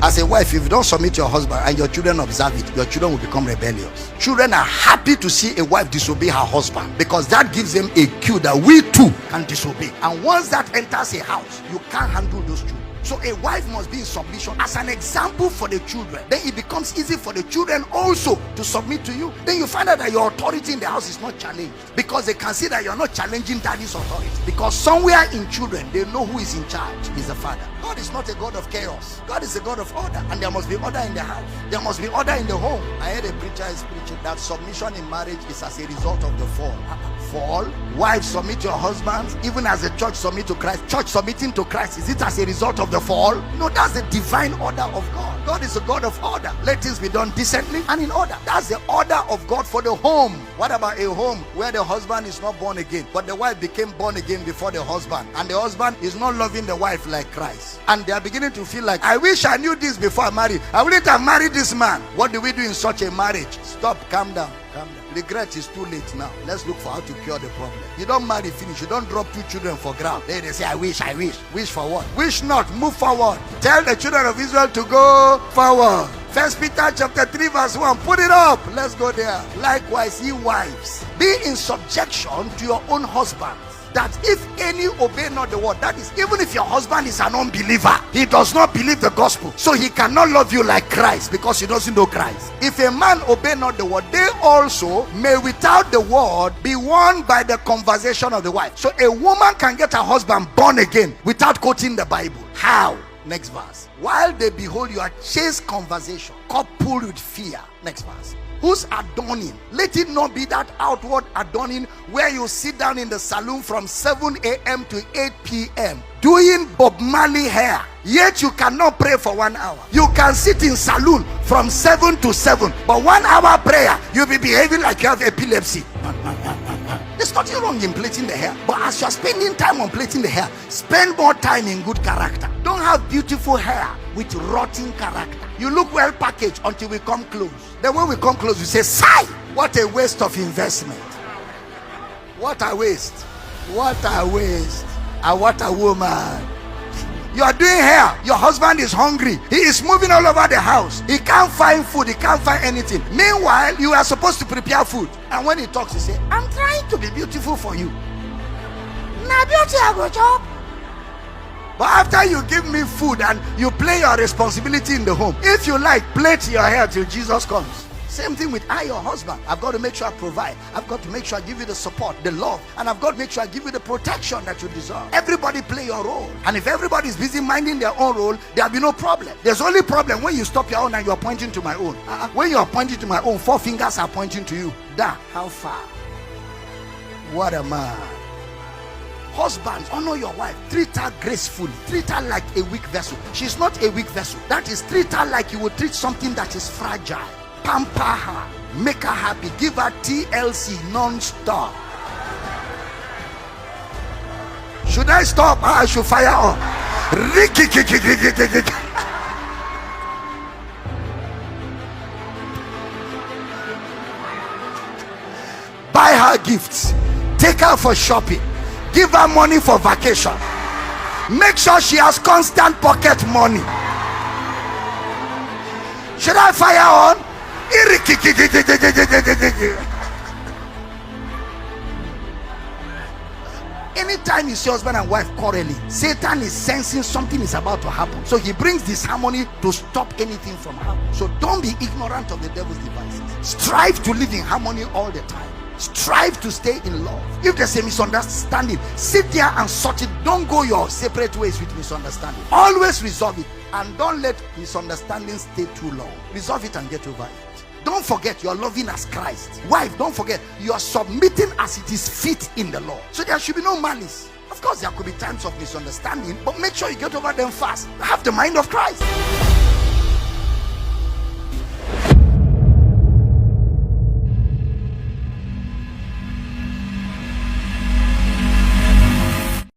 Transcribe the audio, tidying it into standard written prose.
As a wife, if you don't submit to your husband and your children observe it, your children will become rebellious. Children are happy to see a wife disobey her husband because that gives them a cue that we too can disobey. And once that enters a house, you can't handle those children. So a wife must be in submission as an example for the children. Then it becomes easy for the children also to submit to you. Then you find out that your authority in the house is not challenged because they can see that you're not challenging daddy's authority. Because somewhere in children, they know who is in charge. He's the father. God is not a God of chaos. God is a God of order. And there must be order in the house. There must be order in the home. I heard a preacher is preaching that submission in marriage is as a result of the fall. Fall. Wives, submit to your husbands. Even as the church submit to Christ. Church submitting to Christ, is it as a result of the fall? No, that's the divine order of God. God is a God of order. Let things be done decently and in order. That's the order of God for the home. What about a home where the husband is not born again, but the wife became born again before the husband, and the husband is not loving the wife like Christ, and they are beginning to feel like, I wish I knew this before I married. I wouldn't have married this man. What do we do in such a marriage? Stop, calm down. Regret is too late now. Let's look for how to cure the problem. You don't marry, finish. You don't drop 2 children for ground. Then they say, I wish. Wish for what? Wish not, move forward. Tell the children of Israel to go forward. 1 Peter chapter 3 verse 1. Put it up. Let's go there. Likewise, ye wives, be in subjection to your own husbands, that if any obey not the word, that is, even if your husband is an unbeliever, he does not believe the gospel, so he cannot love you like Christ because he doesn't know Christ. If a man obey not the word, they also may without the word be won by the conversation of the wife. So a woman can get her husband born again without quoting the Bible. How? Next verse. While they behold your chaste conversation coupled with fear. Next verse. Whose adorning, let it not be that outward adorning where you sit down in the saloon from 7 a.m. to 8 p.m. doing Bob Marley hair, yet you cannot pray for 1 hour. You can sit in saloon from 7 to 7, but 1 hour prayer, you'll be behaving like you have epilepsy. There's nothing wrong in plaiting the hair, but as you're spending time on plaiting the hair, spend more time in good character. Don't have beautiful hair with rotten character. You look well packaged until we come close. Then when we come close, we say, sigh! What a waste of investment. What a waste. What a waste. And what a woman. You are doing hair. Your husband is hungry. He is moving all over the house. He can't find food. He can't find anything. Meanwhile, you are supposed to prepare food. And when he talks, he says, I'm trying to be beautiful for you. Now beauty I go job. But after you give me food and you play your responsibility in the home, if you like, plait your hair till Jesus comes. Same thing with your husband. I've got to make sure I provide. I've got to make sure I give you the support, the love, and I've got to make sure I give you the protection that you deserve. Everybody play your role. And if everybody is busy minding their own role, there'll be no problem. There's only problem when you stop your own and you're pointing to my own. When you're pointing to my own, 4 fingers are pointing to you. How far? What a man. Husbands, honor your wife. Treat her gracefully. Treat her like a weak vessel. She's not a weak vessel. That is, treat her like you would treat something that is fragile. Pamper her. Make her happy. Give her TLC non-stop. Should I stop? I should fire on. Buy her gifts. Take her for shopping. Give her money for vacation. Make sure she has constant pocket money. Should I fire on? Anytime you see husband and wife quarreling, Satan is sensing something is about to happen. So he brings disharmony to stop anything from happening. So don't be ignorant of the devil's devices. Strive to live in harmony all the time. Strive to stay in love. If there's a misunderstanding, sit there and sort it. Don't go your separate ways with misunderstanding. Always resolve it, and don't let misunderstandings stay too long. Resolve it and get over it. Don't forget you're loving as Christ. Wife, don't forget you are submitting as it is fit in the Lord. So there should be no malice. Of course, there could be times of misunderstanding, but make sure you get over them fast. Have the mind of Christ.